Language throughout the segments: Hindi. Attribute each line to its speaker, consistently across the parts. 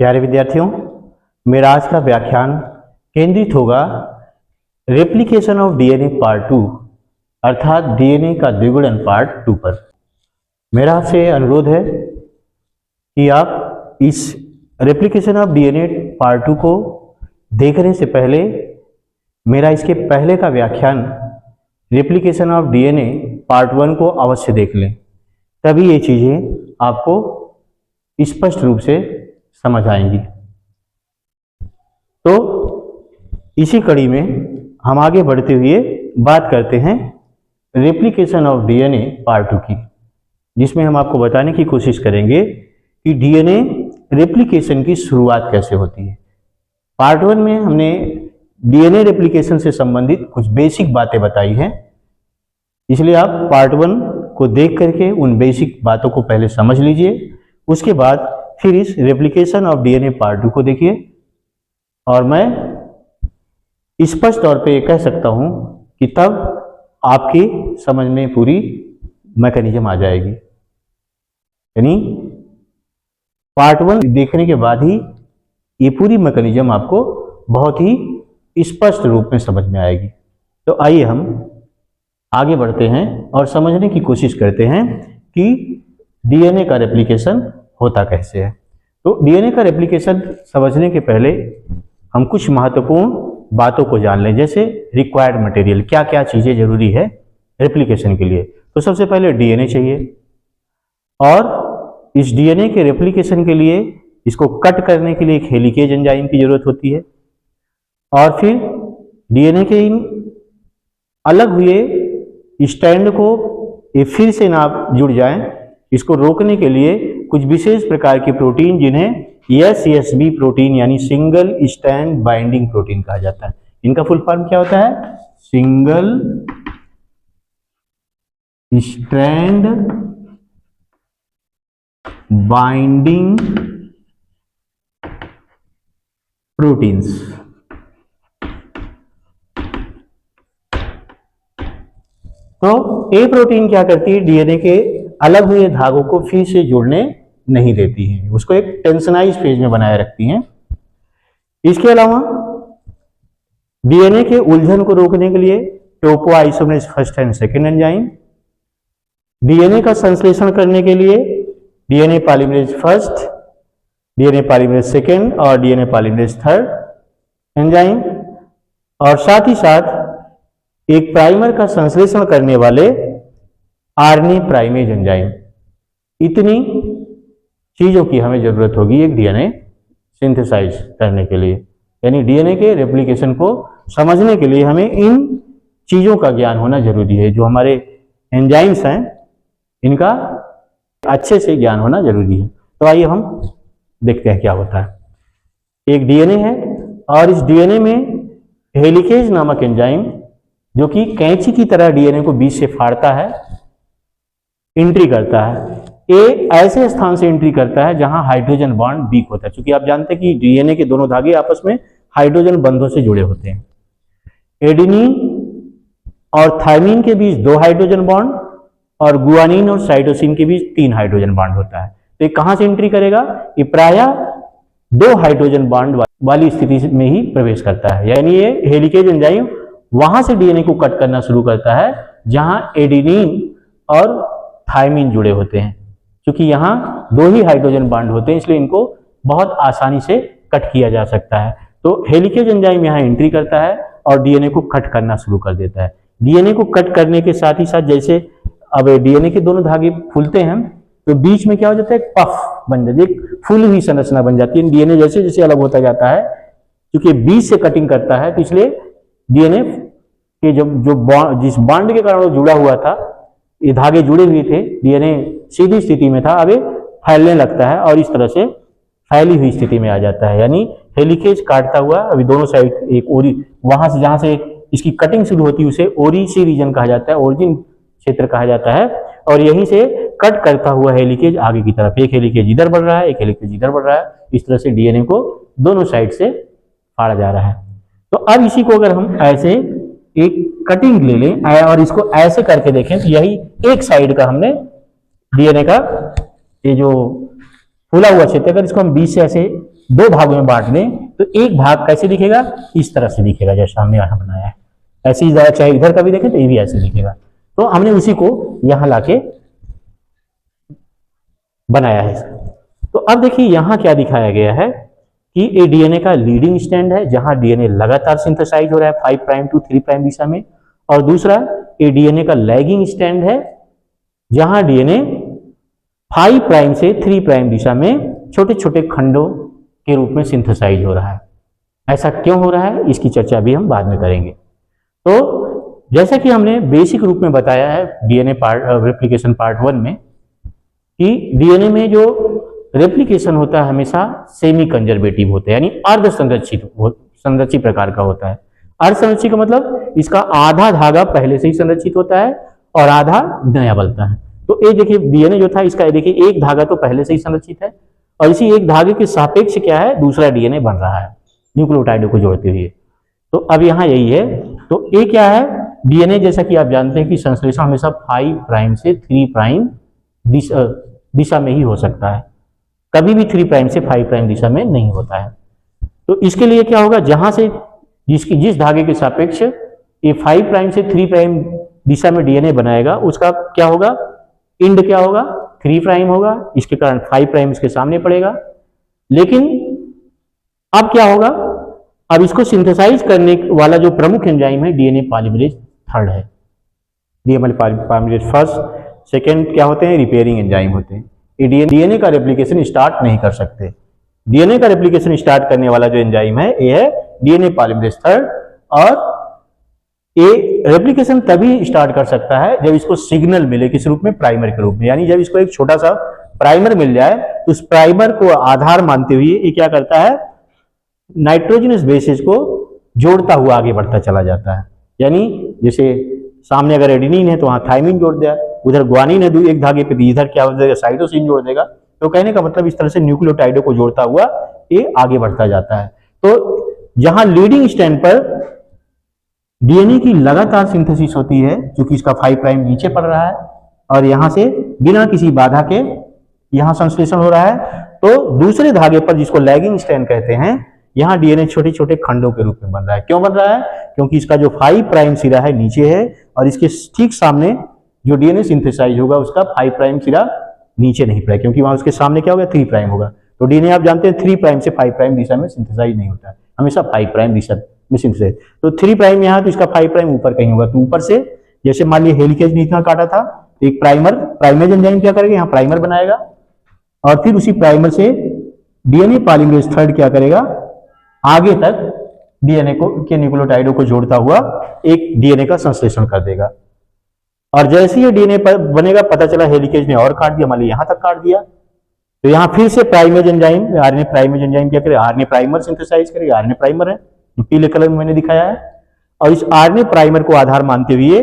Speaker 1: प्यारे विद्यार्थियों, मेरा आज का व्याख्यान केंद्रित होगा रेप्लिकेशन ऑफ डीएनए पार्ट 2 अर्थात डीएनए का द्विगुणन पार्ट 2 पर। मेरा आपसे अनुरोध है कि आप इस रेप्लिकेशन ऑफ डीएनए पार्ट 2 को देखने से पहले मेरा इसके पहले का व्याख्यान रेप्लिकेशन ऑफ डीएनए पार्ट 1 को अवश्य देख लें, तभी ये चीज़ें आपको स्पष्ट रूप से समझ आएंगी। तो इसी कड़ी में हम आगे बढ़ते हुए बात करते हैं रेप्लिकेशन ऑफ डीएनए पार्ट 2 की, जिसमें हम आपको बताने की कोशिश करेंगे कि डीएनए रेप्लिकेशन की शुरुआत कैसे होती है। पार्ट 1 में हमने डीएनए रेप्लिकेशन से संबंधित कुछ बेसिक बातें बताई हैं, इसलिए आप पार्ट 1 को देख करके उन बेसिक बातों को पहले समझ लीजिए, उसके बाद फिर इस रेप्लिकेशन ऑफ डीएनए पार्ट 2 को देखिए। और मैं स्पष्ट तौर पे कह सकता हूं कि तब आपकी समझ में पूरी मैकेनिज्म आ जाएगी, यानी पार्ट 1 देखने के बाद ही ये पूरी मैकेनिज्म आपको बहुत ही स्पष्ट रूप में समझ में आएगी। तो आइए हम आगे बढ़ते हैं और समझने की कोशिश करते हैं कि डीएनए का रेप्लिकेशन होता कैसे है। तो डीएनए का रेप्लिकेशन समझने के पहले हम कुछ महत्वपूर्ण बातों को जान लें, जैसे रिक्वायर्ड मटेरियल, क्या क्या चीज़ें जरूरी है रेप्लिकेशन के लिए। तो सबसे पहले डीएनए चाहिए, और इस डीएनए के रेप्लिकेशन के लिए इसको कट करने के लिए एक हेलिकेज एंजाइम की जरूरत होती है, और फिर डीएनए के इन अलग हुए स्टैंड को ये फिर से ना जुड़ जाएं, इसको रोकने के लिए कुछ विशेष प्रकार के प्रोटीन, जिन्हें SSB प्रोटीन यानी सिंगल स्टैंड बाइंडिंग प्रोटीन कहा जाता है। इनका फुल फॉर्म क्या होता है? Single strand binding proteins. तो ए प्रोटीन क्या करती है? डीएनए के अलग हुए धागों को फिर से जुड़ने नहीं देती हैं, उसको एक टेंशनाइज फेज में बनाए रखती हैं। इसके अलावा डीएनए के उलझन को रोकने के लिए topoisomerase first and second enzyme, DNA का संश्लेषण करने के लिए DNA polymerase first, DNA polymerase second और डीएनए पॉलीमरेज थर्ड एंजाइम, और साथ ही साथ एक प्राइमर का संश्लेषण करने वाले आरएनए प्राइमेज एंजाइम। इतनी चीजों की हमें जरूरत होगी एक डीएनए सिंथेसाइज करने के लिए, यानी डीएनए के रेप्लिकेशन को समझने के लिए हमें इन चीजों का ज्ञान होना जरूरी है। जो हमारे एंजाइम्स हैं, इनका अच्छे से ज्ञान होना जरूरी है। तो आइए हम देखते हैं क्या होता है। एक डीएनए है, और इस डीएनए में हेलिकेज नामक एंजाइम, जो कि कैंची की तरह डीएनए को बीच से फाड़ता है, एंट्री करता है। ए ऐसे स्थान से एंट्री करता है जहां हाइड्रोजन बॉन्ड वीक होता है, क्योंकि आप जानते हैं कि डीएनए के दोनों धागे आपस में हाइड्रोजन बंधों से जुड़े होते हैं। एडेनिन और थायमिन के बीच 2 हाइड्रोजन बॉन्ड, और गुआनिन और साइटोसिन के बीच 3 हाइड्रोजन बॉन्ड होता है। तो ये कहां से एंट्री करेगा? ये प्रायः 2 हाइड्रोजन बॉन्ड वाली स्थिति में ही प्रवेश करता है, यानी ये हेलिकेज एंजाइम वहां से डीएनए को कट करना शुरू करता है जहां एडेनिन और थायमिन जुड़े होते हैं। क्योंकि यहाँ 2 ही हाइड्रोजन बॉन्ड होते हैं, इसलिए इनको बहुत आसानी से कट किया जा सकता है। तो हेलिकेज एंजाइम यहाँ एंट्री करता है और डीएनए को कट करना शुरू कर देता है। डीएनए को कट करने के साथ ही साथ, जैसे अब डीएनए के दोनों धागे फूलते हैं, तो बीच में क्या हो जाता है? एक पफ बन जाती है, एक फूली हुई संरचना बन जाती है। डीएनए जैसे जैसे अलग होता जाता है, क्योंकि बीच से कटिंग करता है, तो इसलिए डीएनए के जिस बॉन्ड के कारण वो जुड़ा हुआ था, ये धागे जुड़े हुए थे, डीएनए सीधी स्थिति में था, अब फैलने लगता है और इस तरह से फैली हुई स्थिति में आ जाता है। यानी हेलिकेज काटता हुआ अभी दोनों साइड एक ओरी, वहां से जहां से इसकी कटिंग शुरू होती है उसे ओरिसी रीजन कहा जाता है, ओरिजिन क्षेत्र कहा जाता है, और यहीं से कट करता हुआ हेलिकेज आगे की तरफ, एक हेलिकेज इधर बढ़ रहा है, एक हेलिकेज इधर बढ़ रहा है, इस तरह से डीएनए को दोनों साइड से फाड़ा जा रहा है। तो अब इसी को अगर हम ऐसे एक कटिंग ले लें और इसको ऐसे करके देखें, तो यही एक साइड का हमने डीएनए का ये जो फूला हुआ क्षेत्र, अगर इसको हम बीच से ऐसे दो भागों में बांट दें तो एक भाग कैसे दिखेगा, इस तरह से दिखेगा जैसा हमने यहाँ बनाया है। ऐसे ही चाहे इधर का भी देखें तो ये भी ऐसे दिखेगा। तो हमने उसी को यहाँ लाके बनाया है। तो अब देखिए यहाँ क्या दिखाया गया है कि ये डीएनए का लीडिंग स्टैंड है जहां डीएनए लगातार सिंथेसाइज हो रहा है 5 प्राइम टू 3 प्राइम दिशा में, और दूसरा ये डीएनए का लैगिंग स्टैंड है जहां डीएनए 5 प्राइम से 3 प्राइम दिशा में छोटे छोटे खंडों के रूप में सिंथेसाइज हो रहा है। ऐसा क्यों हो रहा है इसकी चर्चा भी हम बाद में करेंगे। तो जैसा कि हमने बेसिक रूप में बताया है डीएनए पार्ट रेप्लिकेशन पार्ट 1 में कि डीएनए में जो रेप्लिकेशन होता है हमेशा सेमी कंजर्वेटिव होता है, यानी अर्ध संरचित प्रकार का होता है। अर्ध संरचित का मतलब इसका आधा धागा पहले से ही संरचित होता है और आधा नया बनता है। तो ये देखिए डीएनए जो था इसका देखिए एक धागा तो पहले से ही संरचित है और इसी एक धागे के सापेक्ष क्या है दूसरा डीएनए बन रहा है न्यूक्लियोटाइडों को जोड़ते हुए। तो अब यहाँ यही है। तो ये क्या है डीएनए, जैसा कि आप जानते हैं कि संश्लेषण हमेशा 5 प्राइम से 3 प्राइम दिशा में ही हो सकता है, कभी भी 3 प्राइम से 5 प्राइम दिशा में नहीं होता है। तो इसके लिए क्या होगा, जहां से जिस धागे के सापेक्ष ये 5 प्राइम से 3 प्राइम दिशा में डीएनए बनाएगा उसका क्या होगा, इंड क्या होगा 3 प्राइम होगा, इसके कारण 5 प्राइम इसके सामने पड़ेगा। लेकिन अब क्या होगा, अब इसको सिंथेसाइज करने वाला जो प्रमुख एंजाइम है डीएनए पॉलीमरेज 3 है। डीएनए पॉलीमरेज फर्स्ट सेकेंड क्या होते हैं, रिपेयरिंग एंजाइम होते हैं। ये डीएनए का रेप्लिकेशन स्टार्ट नहीं कर सकते। डीएनए का रेप्लिकेशन स्टार्ट करने वाला जो एंजाइम है ये है डीएनए पॉलीमरेज 3, और ये रेप्लिकेशन तभी स्टार्ट कर सकता है जब इसको सिग्नल मिले किस रूप में, प्राइमर के रूप में। यानी जब इसको एक छोटा सा प्राइमर मिल जाए तो उस प्राइमर को आधार मानते हुए ये क्या करता है, नाइट्रोजनस बेसिस को जोड़ता हुआ आगे बढ़ता चला जाता है। यानी जैसे सामने अगर एडेनिन है तो वहां थाइमिन जोड़ दिया, उधर ग्वानिन है एक धागे पे, इधर क्या हो जाएगा साइटोसिन जोड़ देगा। तो कहने का मतलब इस तरह से न्यूक्लियोटाइडों को जोड़ता हुआ ये आगे बढ़ता जाता है। तो जहां लीडिंग स्टैंड पर डीएनए की लगातार सिंथेसिस होती है क्योंकि इसका 5 प्राइम नीचे पड़ रहा है और यहां से बिना किसी बाधा के यहां संश्लेषण हो रहा है, तो दूसरे धागे पर जिसको लैगिंग स्टैंड कहते हैं यहां डीएनए छोटे छोटे खंडों के रूप में बन रहा है। क्यों बन रहा है, क्योंकि इसका जो 5 प्राइम सिरा है नीचे है और इसके ठीक सामने जो डीएनए सिंथेसाइज होगा उसका 5 प्राइम सिरा नीचे नहीं पड़ा, क्योंकि वहां उसके सामने क्या होगा 3 प्राइम होगा। तो डीएनए आप जानते हैं 3 प्राइम से 5 प्राइम दिशा में सिंथेसाइज नहीं होता है, हमेशा 5 प्राइम दिशा में सिंथेसाइज। तो 3 प्राइम यहाँ तो इसका 5 प्राइम ऊपर कहीं होगा, तो ऊपर से जैसे मान लीजिए हेलिकेज ने इतना काटा था, एक प्राइमेज एंजाइम क्या करेगा, यहाँ प्राइमर बनाएगा और फिर उसी प्राइमर से डीएनए पॉलीमरेज 3 क्या करेगा, आगे तक डीएनए को के न्यूक्लियोटाइडों को जोड़ता हुआ एक डीएनए का संश्लेषण कर देगा। और जैसे ही डीएनए बनेगा पता चला हेलिकेज ने और काट दिया, मान लीजिए यहां तक काट दिया, तो यहां फिर से primase enzyme RNA primase enzyme क्या करेगा, आरएनए प्राइमर सिंथेसाइज करेगा। आरएनए प्राइमर है पीले कलर में मैंने दिखाया है, और इस आरएनए प्राइमर को आधार मानते हुए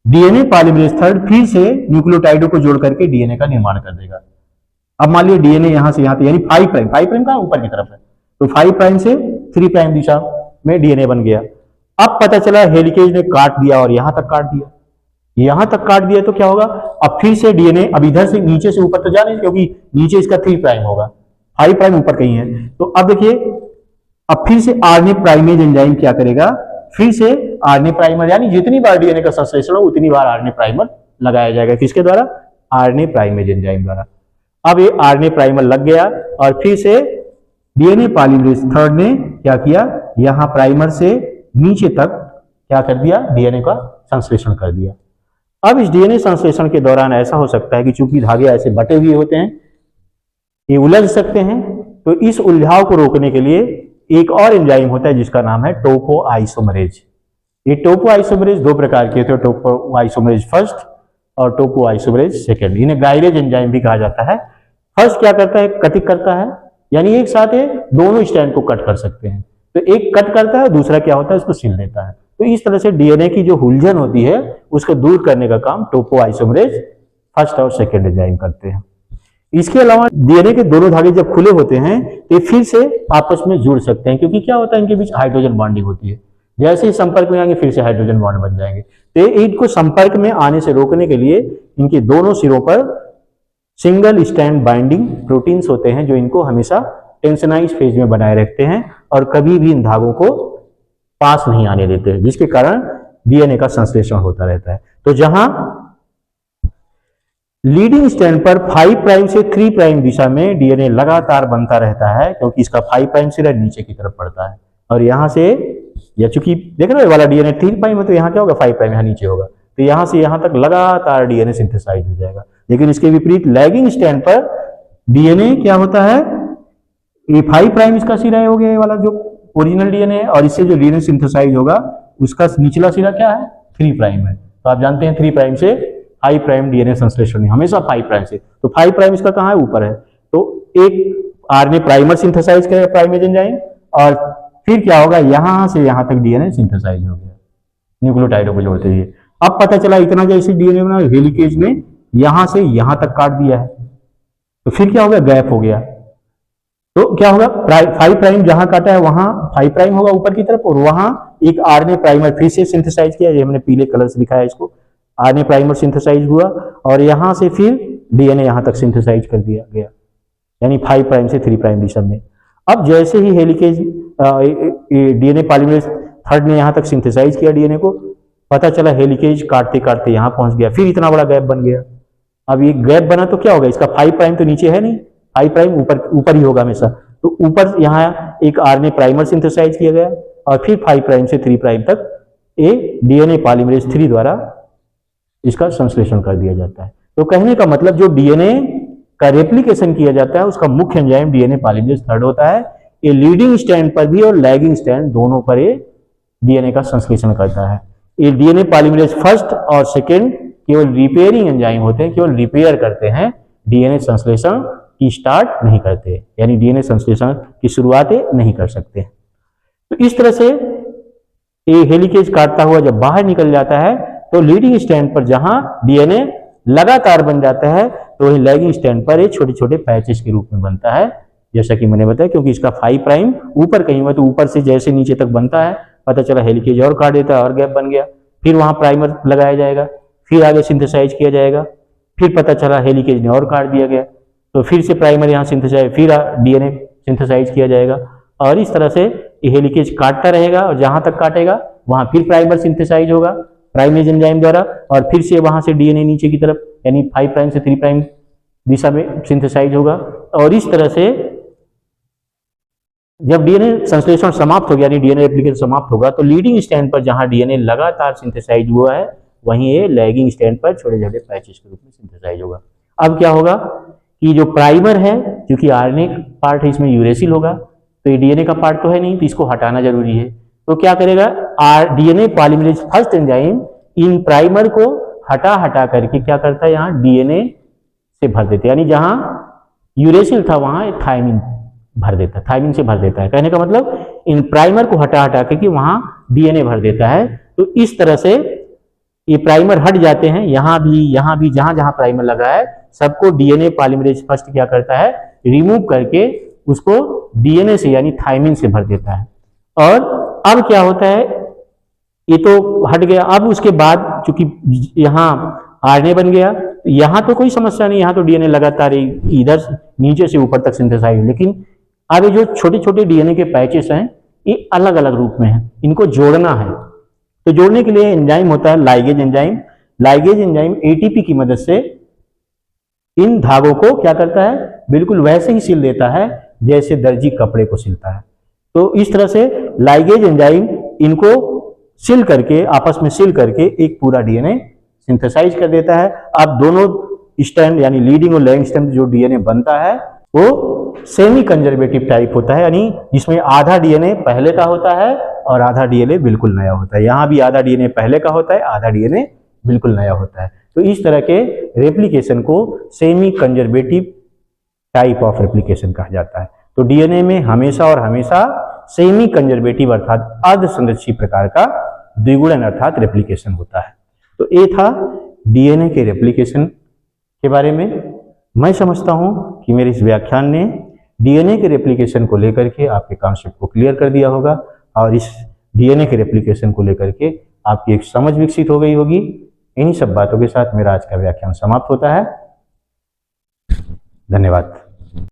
Speaker 1: डीएनए पॉलीमरेज 3 फिर से न्यूक्लियोटाइडों को जोड़ करके डीएनए का निर्माण कर देगा। अब मान लीजिए डीएनए यहां से यहां तक यानी 5 प्राइम कहां ऊपर की तरफ है, तो 5 प्राइम से 3 प्राइम दिशा में डीएनए बन गया। अब पता चला हेलिकेज ने काट दिया और यहां तक काट दिया, यहां तक काट दिया तो क्या होगा, अब फिर से डीएनए अब इधर से नीचे से ऊपर तो जा नहीं, क्योंकि नीचे इसका 3 प्राइम होगा, 5 प्राइम ऊपर कहीं है। तो अब देखिए अब फिर से आरएनए प्राइमेज एंजाइम क्या करेगा, फिर से आरएनए प्राइमर, यानी जितनी बार डीएनए का संश्लेषण हो उतनी बार आरएनए प्राइमर लगाया जाएगा। किसके द्वारा, आरएनए प्राइमेज एंजाइम द्वारा। अब ये आरएनए प्राइमर लग गया और फिर से डीएनए पॉलीमरेज 3 ने क्या किया, यहां प्राइमर से नीचे तक क्या कर दिया, डीएनए का संश्लेषण कर दिया। अब इस डीएनए संश्लेषण के दौरान ऐसा हो सकता है कि चूंकि धागे ऐसे बटे हुए होते हैं ये उलझ सकते हैं, तो इस उलझाव को रोकने के लिए एक और एंजाइम होता है जिसका नाम है टोपोआइसोमरेज। ये टोपोआइसोमरेज 2 प्रकार के होते हैं, टोपोआइसोमरेज फर्स्ट और टोपोआइसोमरेज सेकेंड। इन्हें गायरेज एंजाइम भी कहा जाता है। फर्स्ट क्या करता है, कटिंग करता है, यानी एक साथ दोनों स्टैंड को कट कर सकते हैं। तो एक कट करता है, दूसरा क्या होता है उसको सिल देता है। तो इस तरह से डीएनए की जो उलझन होती है उसको दूर करने का काम टोपोआइसोमरेज फर्स्ट और सेकेंड एंजाइम करते हैं। इसके अलावा डीएनए के दोनों धागे जब खुले होते हैं तो फिर से आपस में जुड़ सकते हैं, क्योंकि क्या होता है इनके बीच हाइड्रोजन बॉन्डिंग होती है। जैसे ही संपर्क में आएंगे फिर से हाइड्रोजन बॉन्ड बन जाएंगे। तो इनको संपर्क में आने से रोकने के लिए इनके दोनों सिरों पर सिंगल स्ट्रैंड बाइंडिंग प्रोटीन्स होते हैं जो इनको हमेशा टेंशनाइज फेज में बनाए रखते हैं और कभी भी इन धागों को पास नहीं आने देते हैं, जिसके कारण डीएनए का संश्लेषण होता रहता है। तो जहां लीडिंग स्ट्रैंड पर 5 प्राइम से 3 प्राइम दिशा में डीएनए लगातार बनता रहता है, क्योंकि इसका 5 प्राइम सिरा नीचे की तरफ पड़ता है, और यहां से या चूंकि देख रहे हो वाला डीएनए 3 प्राइम है तो यहाँ क्या होगा 5 प्राइम यहाँ नीचे होगा, तो यहां से यहां तक लगातार डीएनए सिंथेसाइज हो जाएगा। लेकिन इसके विपरीत लैगिंग स्ट्रैंड पर डीएनए क्या होता है, ये 5 प्राइम इसका सिरा हो गया, ये वाला जो ओरिजिनल डीएनए है, और इससे जो डीएनए सिंथेसाइज होगा उसका निचला सिरा क्या है 3 प्राइम है। तो आप जानते हैं 3 प्राइम से 5 प्राइम डीएनए संश्लेषण हमेशा 5 प्राइम से, तो 5 प्राइम इसका कहाँ है ऊपर है, तो एक आरएनए प्राइमर सिंथेसाइज करेगा प्राइमेज एंजाइम, और फिर क्या होगा यहां से यहां तक डीएनए सिंथेसाइज हो गया न्यूक्लियोटाइडों को जोड़ते हुए। अब पता चला इतना जैसे डीएनए बना हेलिकेज ने यहां से यहां तक काट दिया है, तो फिर क्या हो गया गैप हो गया, तो क्या होगा 5 प्राइम जहां काटा है वहां 5 प्राइम होगा ऊपर की तरफ, और वहां एक आरएनए प्राइमर फिर से सिंथेसाइज किया, ये हमने पीले कलर से दिखाया इसको, आरएनए प्राइमर सिंथेसाइज हुआ और यहां से फिर डीएनए यहां तक सिंथेसाइज कर दिया गया, यानी 5 प्राइम से 3 प्राइम दिशा में। अब जैसे ही हेलिकेज डीएनए पॉलीमरेज थर्ड ने यहां तक सिंथेसाइज किया डीएनए को, पता चला हेलिकेज काटते काटते यहां पहुंच गया, फिर इतना बड़ा गैप बन गया। अब ये गैप बना तो क्या होगा, इसका 5 प्राइम तो नीचे है नहीं, 5 प्राइम ऊपर ही होगा हमेशा, तो ऊपर यहाँ एक आरएनए प्राइमर सिंथेसाइज किया गया और फिर 5 प्राइम से 3 प्राइम तक ए डीएनए पॉलीमरेज 3 द्वारा इसका संश्लेषण कर दिया जाता है। तो कहने का मतलब जो डीएनए का रेप्लिकेशन किया जाता है उसका मुख्य एंजाइम डीएनए पॉलीमरेज थर्ड होता है। ये लीडिंग स्ट्रैंड पर भी और लैगिंग स्ट्रैंड दोनों पर ये डीएनए का संश्लेषण करता है। ये डीएनए पॉलीमरेज फर्स्ट और सेकेंड केवल रिपेयरिंग एंजाइम होते हैं, केवल रिपेयर करते हैं, डीएनए संश्लेषण की स्टार्ट नहीं करते, यानी डीएनए संश्लेषण की शुरुआतें नहीं कर सकते। तो इस तरह से ये हेलिकेज काटता हुआ जब बाहर निकल जाता है तो लीडिंग स्ट्रैंड पर जहां डीएनए लगातार बन जाता है तो वही लैगिंग स्ट्रैंड पर ये छोटे छोटे पैचेस के रूप में बनता है, जैसा कि मैंने बताया, क्योंकि इसका 5 प्राइम ऊपर कहीं हुआ तो ऊपर से जैसे नीचे तक बनता है, पता चला हेलिकेज और काट देता है और गैप बन गया, फिर वहां प्राइमर लगाया जाएगा, फिर आगे सिंथेसाइज किया जाएगा, फिर पता चला हेलिकेज ने और काट दिया गया तो फिर से प्राइमर यहाँ सिंथेसाइज, फिर डीएनए सिंथेसाइज किया जाएगा, और इस तरह से ये हेलिकेज काटता रहेगा और जहां तक काटेगा वहां फिर प्राइमर सिंथेसाइज होगा प्राइमेज एंजाइम द्वारा, और फिर से वहां से डीएनए नीचे की तरफ यानी 5 प्राइम से 3 प्राइम दिशा में सिंथेसाइज होगा। और इस तरह से जब डीएनए संश्लेषण समाप्त हो गया यानी डीएनए रेप्लिकेशन समाप्त होगा तो लीडिंग स्ट्रैंड पर जहां डीएनए लगातार सिंथेसाइज हुआ है वहीं ये लैगिंग स्ट्रैंड पर छोटे छोटे पैचेस के रूप में सिंथेसाइज होगा। अब क्या होगा कि जो प्राइमर है, क्योंकि आरएनए पार्ट है इसमें यूरेसिल होगा, तो ये डीएनए का पार्ट तो है नहीं, तो इसको हटाना जरूरी है। तो क्या करेगा डीएनए पॉलीमरेज फर्स्ट एंजाइम इन प्राइमर को हटा हटा करके क्या करता है यहाँ डीएनए से भर देते, यानी जहां यूरेसिल था वहां थायमिन भर देता है, थायमिन से भर देता है। कहने का मतलब इन प्राइमर को हटा हटा करके वहां डीएनए भर देता है। तो इस तरह से ये प्राइमर हट जाते हैं, यहां भी जहां जहां प्राइमर लगा है सबको डीएनए पॉलीमरेज फर्स्ट क्या करता है रिमूव करके उसको डीएनए से यानी थायमिन से भर देता है। और अब क्या होता है, ये तो हट गया, अब उसके बाद चूंकि यहाँ आरएनए बन गया, यहाँ तो कोई समस्या नहीं, यहाँ तो डीएनए लगातार इधर नीचे से ऊपर तक सिंथेसाइज, लेकिन अब ये जो छोटे छोटे डीएनए के पैचेस हैं ये अलग अलग रूप में हैं, इनको जोड़ना है। तो जोड़ने के लिए एंजाइम होता है ligase enzyme. Ligase enzyme ATP की मदद से इन धागों को क्या करता है बिल्कुल वैसे ही सिल देता है जैसे दर्जी कपड़े को सिलता है। तो इस तरह से लाइगेज एंजाइम इनको सिल करके आपस में सिल करके एक पूरा डीएनए सिंथेसाइज कर देता है। अब दोनों स्ट्रैंड यानी लीडिंग और लैगिंग स्ट्रैंड जो डीएनए बनता है वो सेमी कंजर्वेटिव टाइप होता है, यानी जिसमें आधा डीएनए पहले का होता है और आधा डीएनए बिल्कुल नया होता है। यहाँ भी आधा डीएनए पहले का होता है, आधा डीएनए बिल्कुल नया होता है। तो इस तरह के रेप्लिकेशन को semi conservative type of replication कहा जाता है। तो डीएनए में हमेशा और हमेशा सेमी कंजर्वेटिव अर्थात अर्ध संरक्षित प्रकार का द्विगुणन अर्थात रेप्लिकेशन होता है। तो ये था डीएनए के रेप्लिकेशन के बारे में। मैं समझता हूं कि मेरे इस व्याख्यान ने डीएनए के रेप्लिकेशन को लेकर के आपके कॉन्सेप्ट को क्लियर कर दिया होगा और इस डीएनए के रेप्लिकेशन को लेकर के आपकी एक समझ विकसित हो गई होगी। इन्हीं सब बातों के साथ मेरा आज का व्याख्यान समाप्त होता है। धन्यवाद।